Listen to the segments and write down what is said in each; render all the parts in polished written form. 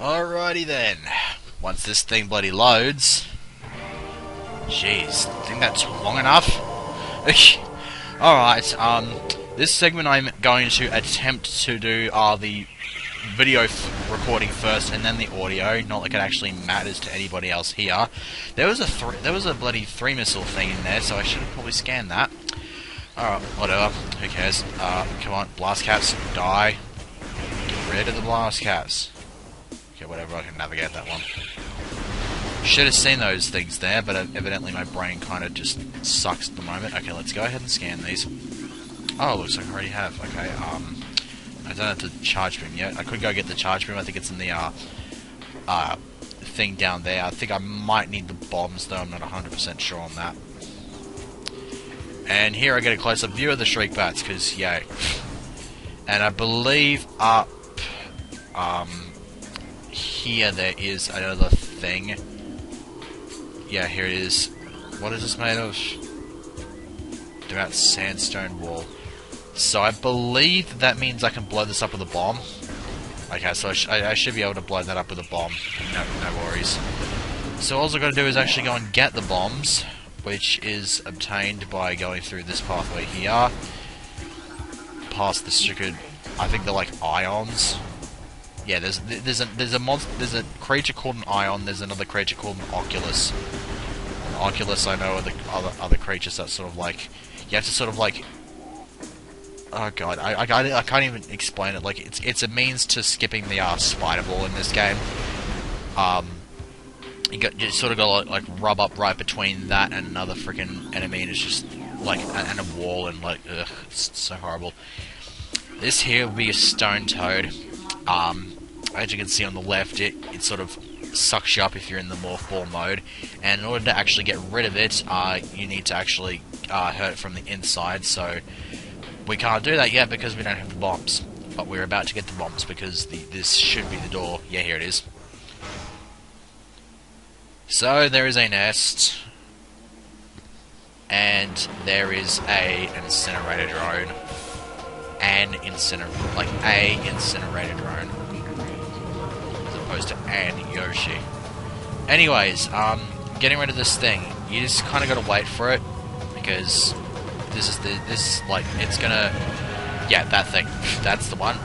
Alrighty then. Once this thing bloody loads. Jeez, I think that's long enough. Alright, this segment I'm going to attempt to do the video recording first and then the audio, not like it actually matters to anybody else here. There was a bloody 3 missile thing in there, so I should have probably scanned that. Alright, whatever, who cares. Come on, blast caps, die. Get rid of the blast caps. Okay, whatever, I can navigate that one. Should have seen those things there, but evidently my brain kind of just sucks at the moment. Okay, let's go ahead and scan these. Oh, looks like I already have. Okay, I don't have the charge beam yet. I could go get the charge beam. I think it's in the thing down there. I think I might need the bombs, though. I'm not 100% sure on that. And here I get a close-up view of the Shriek Bats, because, yay. And I believe up here there is another thing. Yeah, here it is. What is this made of? About sandstone wall. So I believe that means I can blow this up with a bomb. Okay, so I should be able to blow that up with a bomb. No worries. So all I've got to do is actually go and get the bombs, which is obtained by going through this pathway here. Past the stupid, I think they're like ions. Yeah, there's a creature called an ion. There's another creature called an oculus. An oculus, I know, are the other creatures that sort of like you have to sort of like. Oh god, I can't even explain it. Like it's a means to skipping the spider ball in this game. You sort of got to like rub up right between that and another freaking enemy, and it's just like and a wall, and like ugh, it's so horrible. This here will be a stone toad. As you can see on the left, it sort of sucks you up if you're in the morph ball mode, and in order to actually get rid of it, you need to actually hurt it from the inside. So we can't do that yet because we don't have the bombs, but we're about to get the bombs because this should be the door. Yeah, here it is. So there is a nest, and there is an incinerator drone. An incinerator drone, as opposed to an Yoshi. Anyways, getting rid of this thing, you just kind of got to wait for it, because this like it's gonna, yeah, that thing, that's the one.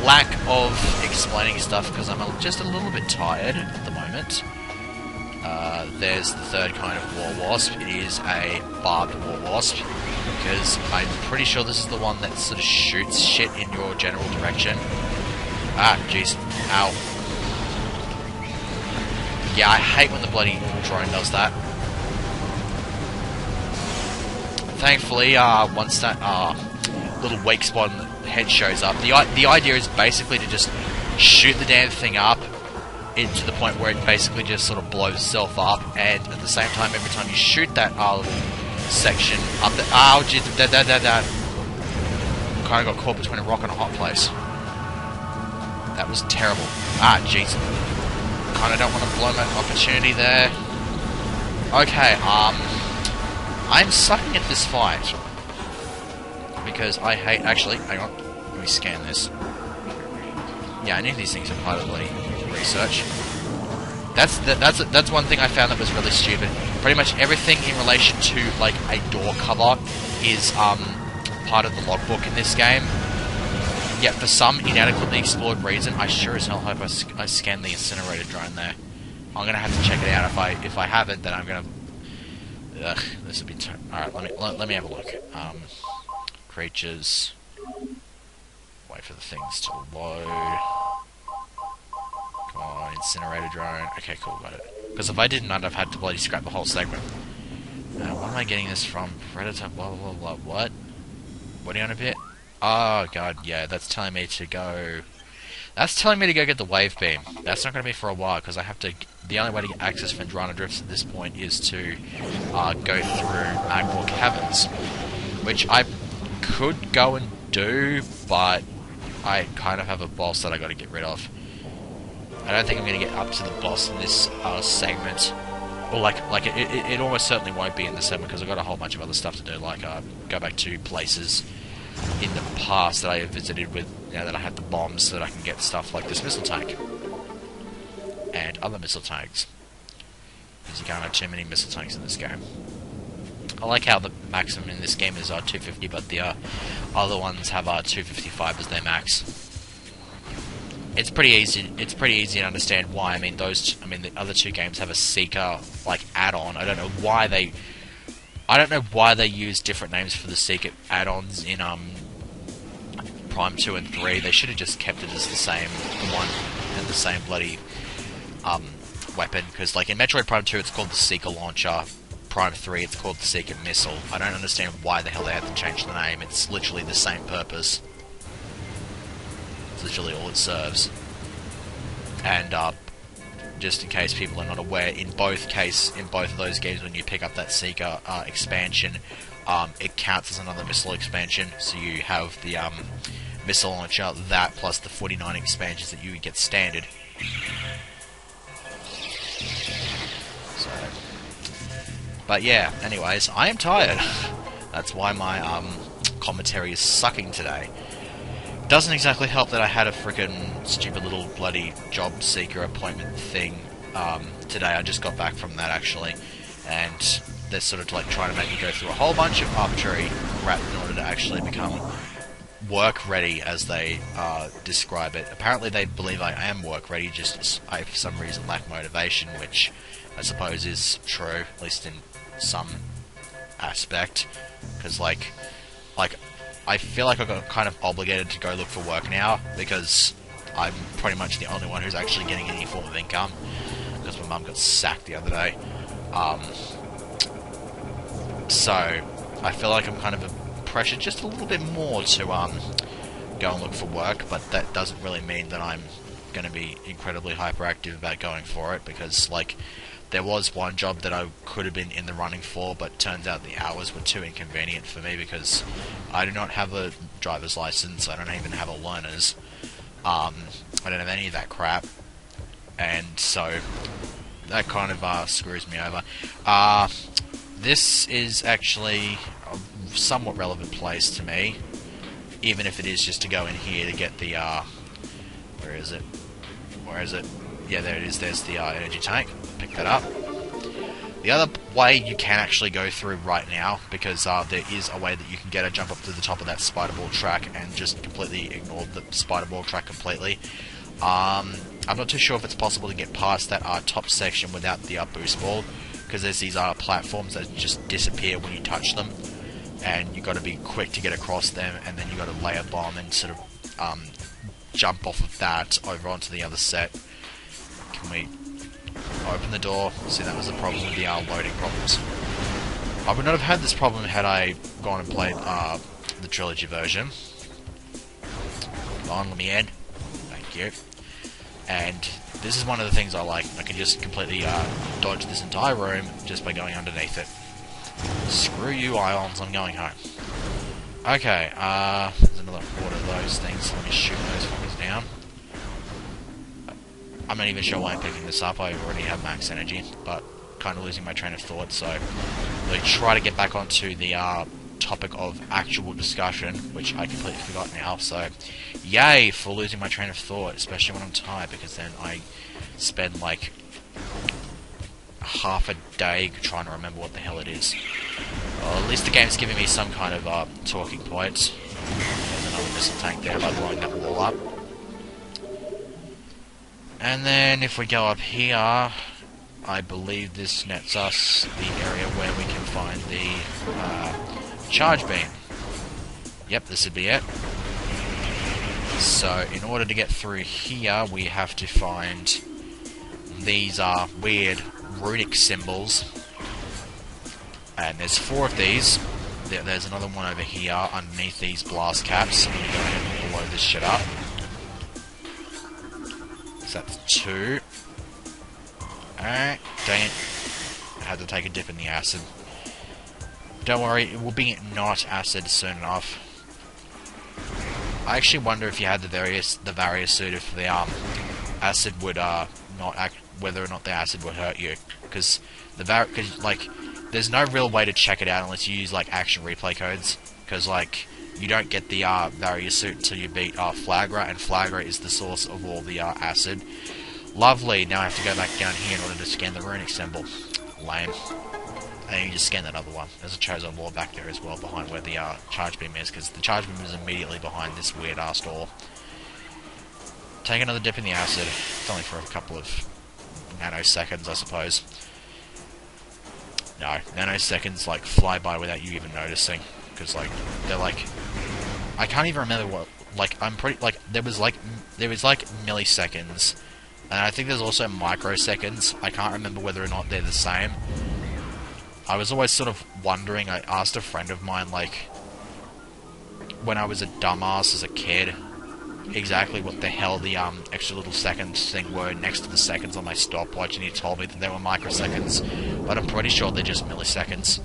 Lack of explaining stuff because I'm just a little bit tired at the moment. There's the third kind of war wasp. It is a barbed war wasp, because I'm pretty sure this is the one that sort of shoots shit in your general direction. Ah, jeez. Ow. Yeah, I hate when the bloody drone does that. Thankfully, once that little weak spot in the head shows up, the idea is basically to just shoot the damn thing up to the point where it basically just sort of blows itself up, and at the same time, every time you shoot that section up the... Oh, jeez, kind of got caught between a rock and a hot place. That was terrible. Ah, jeez. Kind of don't want to blow my opportunity there. Okay, I'm sucking at this fight because I hate... Actually, hang on. Let me scan this. Yeah, I knew these things are part of the bloody research. That's one thing I found that was really stupid. Pretty much everything in relation to like a door cover is part of the logbook in this game. Yet for some inadequately explored reason, I sure as hell hope I scanned the incinerator drone there. I'm gonna have to check it out. If I haven't, then I'm gonna. Ugh, this would be. All right, let me have a look. Creatures. Wait for the things to load. Come on, incinerator drone. Okay, cool, got it. Because if I didn't, I'd have had to bloody scrap the whole segment. What am I getting this from? Predator, blah, blah, blah, what? What are you on a bit? Oh, god, yeah, that's telling me to go... That's telling me to go get the wave beam. That's not going to be for a while, because I have to... The only way to get access to Vendrana Drifts at this point is to go through Magmore Caverns. Which I could go and do, but I kind of have a boss that I got to get rid of. I don't think I'm going to get up to the boss in this segment. Or it almost certainly won't be in this segment because I've got a whole bunch of other stuff to do, like go back to places in the past that I have visited with Now that I have the bombs, so that I can get stuff like this missile tank. And other missile tanks. Because you can't have too many missile tanks in this game. I like how the maximum in this game is 250, but the other ones have 255 as their max. It's pretty easy. It's pretty easy to understand why. I mean, the other two games have a Seeker like add-on. I don't know why they use different names for the Seeker add-ons in Prime 2 and 3. They should have just kept it as the same one and the same bloody weapon. Because like in Metroid Prime 2, it's called the Seeker Launcher. Prime 3, it's called the Seeker Missile. I don't understand why the hell they had to change the name. It's literally the same purpose. It's literally all it serves. And just in case people are not aware, in both of those games, when you pick up that Seeker expansion, it counts as another missile expansion. So you have the missile launcher, that plus the 49 expansions that you would get standard. So, but yeah. Anyways, I am tired. That's why my commentary is sucking today. Doesn't exactly help that I had a frickin' stupid little bloody job seeker appointment thing today. I just got back from that actually, and they're sort of like trying to make me go through a whole bunch of arbitrary crap in order to actually become work ready, as they describe it. Apparently they believe I am work ready, just I for some reason lack motivation, which I suppose is true, at least in some aspect, because like I feel like I'm kind of obligated to go look for work now, because I'm pretty much the only one who's actually getting any form of income, because my mum got sacked the other day. So I feel like I'm kind of pressured just a little bit more to go and look for work, but that doesn't really mean that I'm going to be incredibly hyperactive about going for it, because like there was one job that I could have been in the running for, but turns out the hours were too inconvenient for me because I do not have a driver's license. I don't even have a learner's. I don't have any of that crap, and so that kind of screws me over. This is actually a somewhat relevant place to me, even if it is just to go in here to get the where is it? Where is it? Yeah, there it is. There's the energy tank. Pick that up. The other way you can actually go through right now, because there is a way that you can get a jump up to the top of that spider ball track and just completely ignore the spider ball track completely. I'm not too sure if it's possible to get past that top section without the boost ball, because there's these platforms that just disappear when you touch them, and you got to be quick to get across them, and then you got to lay a bomb and sort of jump off of that over onto the other set. Can we open the door? See, that was the problem with the loading problems. I would not have had this problem had I gone and played the trilogy version. Come on, let me in. Thank you. And this is one of the things I like. I can just completely dodge this entire room just by going underneath it. Screw you, ions, I'm going home. Okay, there's another order of those things. Let me shoot those fuckers down. I'm not even sure why I'm picking this up. I already have max energy, but kind of losing my train of thought, so I'll try to get back onto the topic of actual discussion, which I completely forgot now, so yay for losing my train of thought, especially when I'm tired, because then I spend like half a day trying to remember what the hell it is. Well, at least the game's giving me some kind of talking points. There's another missile tank there by blowing that wall up. And then if we go up here, I believe this nets us the area where we can find the charge beam. Yep, this would be it. So in order to get through here, we have to find these weird runic symbols. And there's 4 of these. There's another one over here underneath these blast caps. I'm going to go ahead and blow this shit up. So that's 2. Alright, dang it. I had to take a dip in the acid. Don't worry, it will be not acid soon enough. I actually wonder if you had the various suited for the acid would not act, whether or not the acid would hurt you, because like there's no real way to check it out unless you use like action replay codes, because like you don't get the barrier suit until you beat Flagra, and Flagra is the source of all the acid. Lovely, now I have to go back down here in order to scan the runic symbol. Lame. And you just scan that other one. There's a chosen wall back there as well, behind where the charge beam is, because the charge beam is immediately behind this weird ass door. Take another dip in the acid. It's only for a couple of nanoseconds, I suppose. No, nanoseconds like fly by without you even noticing, because like they're like, I can't even remember what, like I'm pretty like there was like milliseconds, and I think there's also microseconds. I can't remember whether or not they're the same. I was always sort of wondering. I asked a friend of mine, like, when I was a dumbass as a kid, exactly what the hell the extra little seconds thing were next to the seconds on my stopwatch, and he told me that they were microseconds, but I'm pretty sure they're just milliseconds.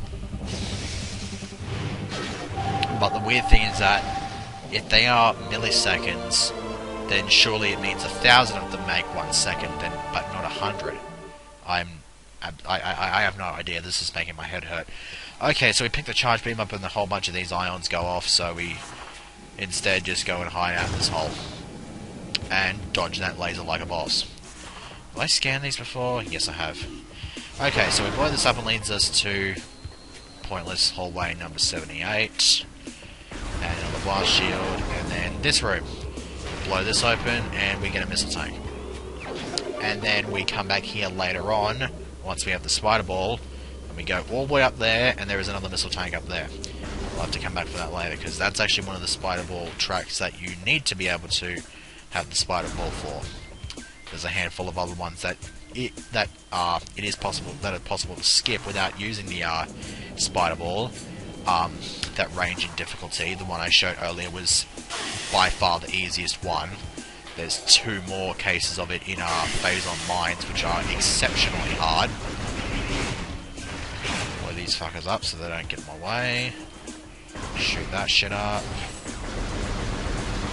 But the weird thing is that if they are milliseconds, then surely it means 1,000 of them make 1 second, but not 100. I have no idea. This is making my head hurt. Okay, so we pick the charge beam up and a whole bunch of these ions go off, so we instead just go and hide out in this hole and dodge that laser like a boss. Have I scanned these before? Yes, I have. Okay, so we blow this up and leads us to pointless hallway number 78, and another blast shield, and then this room. Blow this open and we get a missile tank. And then we come back here later on, once we have the spider ball, and we go all the way up there, and there is another missile tank up there. I'll have to come back for that later, because that's actually one of the spider ball tracks that you need to be able to have the spider ball for. There's a handful of other ones that are possible to skip without using the spider ball. That range in difficulty, the one I showed earlier, was by far the easiest one. There's 2 more cases of it in Phazon Mines, which are exceptionally hard. Blow these fuckers up so they don't get in my way. Shoot that shit up.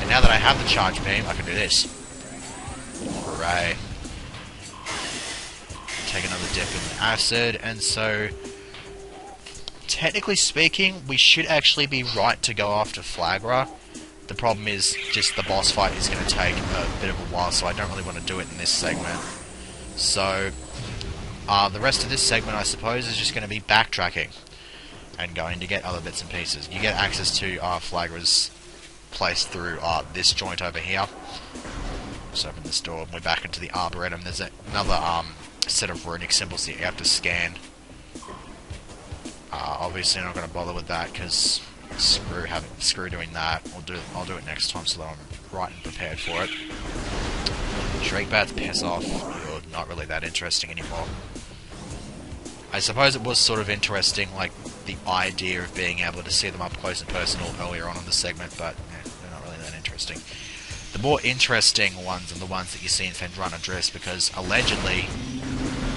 And now that I have the charge beam, I can do this. Hooray. Take another dip in the acid, and so technically speaking, we should actually be right to go after Flagra. The problem is just the boss fight is going to take a bit of a while, so I don't really want to do it in this segment. So, the rest of this segment, I suppose, is just going to be backtracking and going to get other bits and pieces. You get access to Flagra's place through this joint over here. Just open this door, and we're back into the Arboretum. There's another set of runic symbols that you have to scan. Obviously, I'm not going to bother with that because screw doing that. I'll do it next time so that I'm right and prepared for it. Shrike bats, piss off. You're not really that interesting anymore. I suppose it was sort of interesting, like the idea of being able to see them up close and personal earlier on in the segment, but they're not really that interesting. The more interesting ones are the ones that you see in Phendrana Drifts, because allegedly,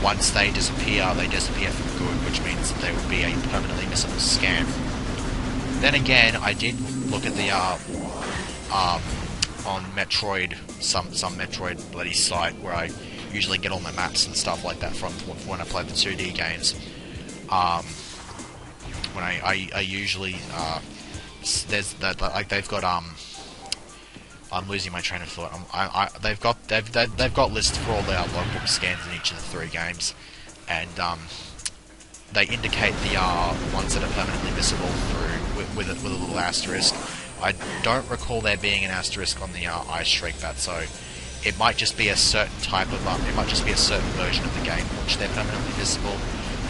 once they disappear for good, which means that they would be a permanently missable scam. Then again, I did look at the on Metroid, some Metroid bloody site where I usually get all my maps and stuff like that from when I play the 2D games. When I usually there's that, like, they've got I'm losing my train of thought. They've got lists for all their logbook scans in each of the 3 games, and they indicate the ones that are permanently missable through with a little asterisk. I don't recall there being an asterisk on the Ice Shriek Bat, so it might just be a certain type of it might just be a certain version of the game in which they're permanently missable,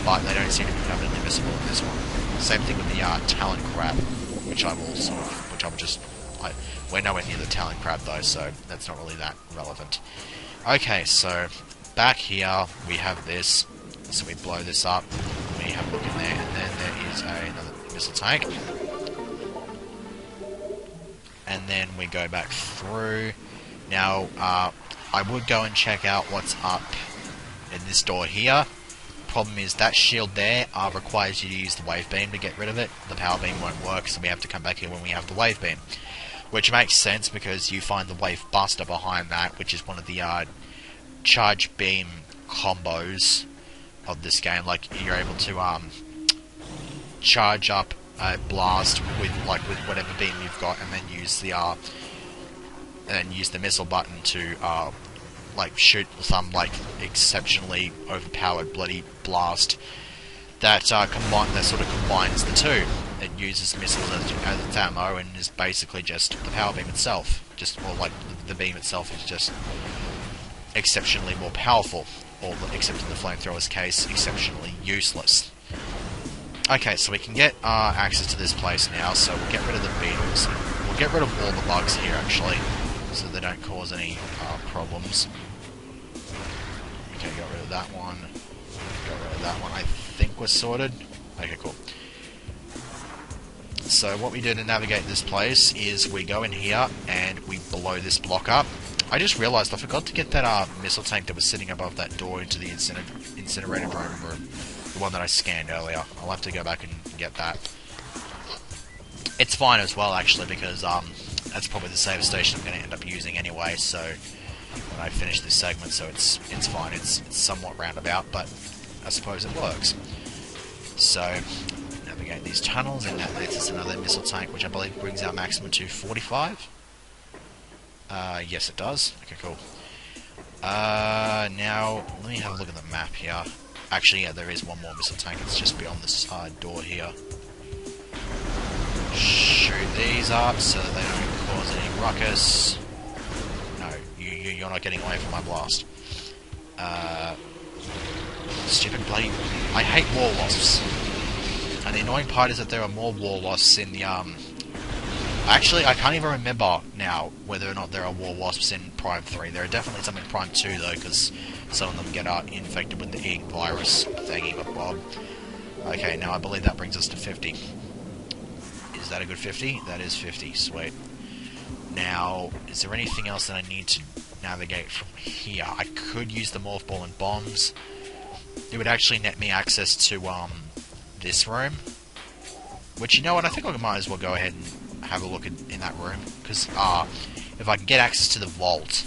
but they don't seem to be permanently missable in this one. Same thing with the Talon Crab, which we're nowhere near the Talon Crab though, so that's not really that relevant. Okay, so back here we have this. So we blow this up, we have a look in there, and then there is another missile tank. And then we go back through. Now, I would go and check out what's up in this door here. Problem is that shield there requires you to use the wave beam to get rid of it. The power beam won't work, so we have to come back here when we have the wave beam. Which makes sense because you find the wave buster behind that, which is one of the charge beam combos of this game. Like, you're able to charge up blast with whatever beam you've got, and then use the missile button to shoot some exceptionally overpowered bloody blast that sort of combines the two. It uses missiles as its ammo and is basically just the power beam itself. The beam itself is just exceptionally more powerful, or except in the flamethrower's case, exceptionally useless. Okay, so we can get access to this place now, so we'll get rid of the beetles. We'll get rid of all the bugs here, actually, so they don't cause any problems. Okay, got rid of that one. Got rid of that one. I think we're sorted. Okay, cool. So what we do to navigate this place is we go in here and we blow this block up. I just realised I forgot to get that missile tank that was sitting above that door into the incinerator room. The one that I scanned earlier. I'll have to go back and get that. It's fine as well, actually, because that's probably the save station I'm going to end up using anyway, so when I finish this segment, so it's fine. It's somewhat roundabout, but I suppose it works. So, navigate these tunnels, and that leads us to another missile tank, which I believe brings our maximum to 45. Yes, it does. Okay, cool. Now, let me have a look at the map here. Actually, yeah, there is one more missile tank. It's just beyond this door here. Shoot these up so that they don't cause any ruckus. No, you're not getting away from my blast. Stupid bloody... I hate war wasps. And the annoying part is that there are more war wasps in the, Actually, I can't even remember now whether or not there are war wasps in Prime 3. There are definitely some in Prime 2, though, because some of them get infected with the ink virus thingy, but Bob. Okay, now I believe that brings us to 50. Is that a good 50? That is 50. Sweet. Now, is there anything else that I need to navigate from here? I could use the morph ball and bombs. It would actually net me access to, this room. Which, you know what, I think I might as well go ahead and have a look in that room. Because, if I can get access to the vault,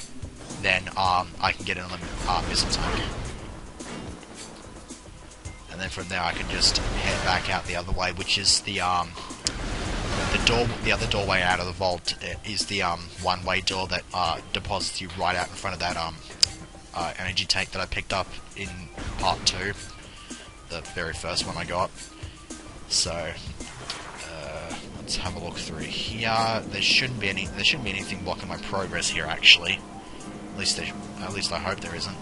then, I can get another, missile tank. And then from there I can just head back out the other way, which is the other doorway out of the vault is the, one-way door that, deposits you right out in front of that, energy tank that I picked up in part 2. The very first one I got. So, let's have a look through here. There shouldn't be anything blocking my progress here, actually. At least I hope there isn't.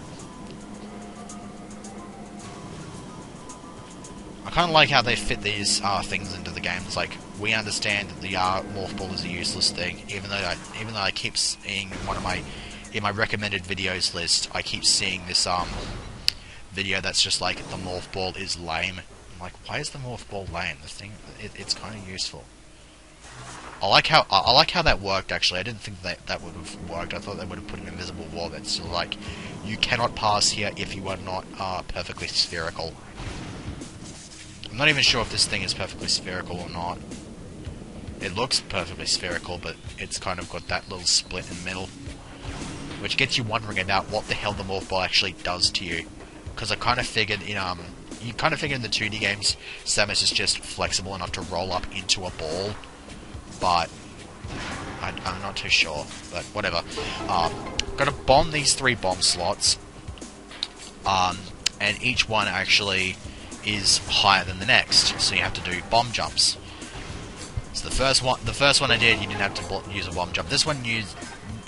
I kind of like how they fit these things into the game. It's like, we understand that the morph ball is a useless thing, even though I keep seeing in my recommended videos list, I keep seeing this video that's just like, the morph ball is lame. I'm like, why is the morph ball lame? The thing, it's kind of useful. I like how that worked, actually. I didn't think that would have worked. I thought they would have put an invisible wall that's still like, you cannot pass here if you are not perfectly spherical. I'm not even sure if this thing is perfectly spherical or not. It looks perfectly spherical, but it's kind of got that little split in the middle, which gets you wondering about what the hell the morph ball actually does to you. Because I kind of figured in you kind of figured in the 2D games, Samus is just flexible enough to roll up into a ball, but I'm not too sure. But whatever. Got to bomb these 3 bomb slots, and each one actually is higher than the next, so you have to do bomb jumps. So the first one I did, you didn't have to use a bomb jump. This one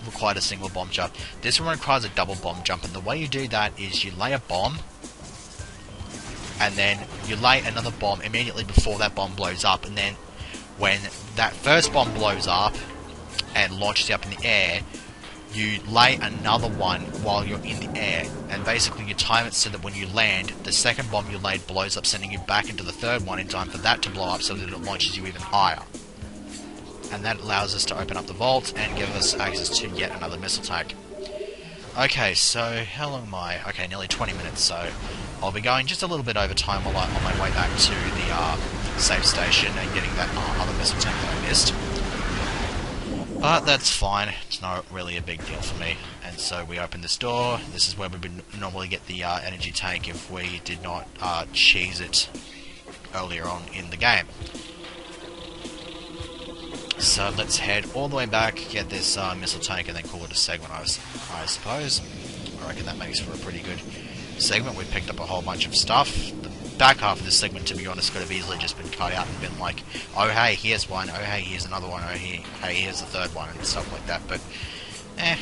required a single bomb jump. This one requires a double bomb jump, and the way you do that is you lay a bomb, and then you lay another bomb immediately before that bomb blows up, and then when that first bomb blows up and launches you up in the air, you lay another one while you're in the air, and basically you time it so that when you land, the second bomb you laid blows up, sending you back into the third one in time for that to blow up so that it launches you even higher. And that allows us to open up the vault and give us access to yet another missile tank. Okay, so how long am I? Okay, nearly 20 minutes, so I'll be going just a little bit over time while I'm on my way back to the save station and getting that other missile tank that I missed. But that's fine, it's not really a big deal for me. And so we open this door. This is where we would normally get the energy tank if we did not cheese it earlier on in the game. So let's head all the way back, get this missile tank, and then call it a segment, I suppose. I reckon that makes for a pretty good segment. We've picked up a whole bunch of stuff. The back half of this segment, to be honest, could have easily just been cut out and been like, oh hey, here's one, oh hey, here's another one, oh hey, here's the third one, and stuff like that, but, I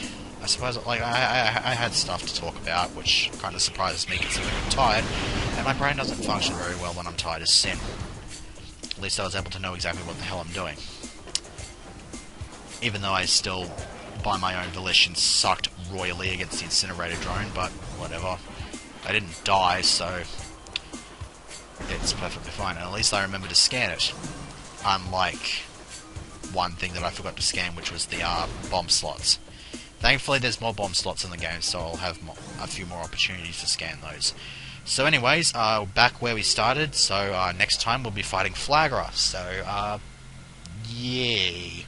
suppose, like, I had stuff to talk about, which kind of surprises me considering I'm tired, and my brain doesn't function very well when I'm tired as sin. At least I was able to know exactly what the hell I'm doing. Even though I still, by my own volition, sucked royally against the incinerator drone, but whatever. I didn't die, so it's perfectly fine, and at least I remember to scan it. Unlike one thing that I forgot to scan, which was the bomb slots. Thankfully, there's more bomb slots in the game, so I'll have a few more opportunities to scan those. So anyways, back where we started, so next time we'll be fighting Flagra, so, yay.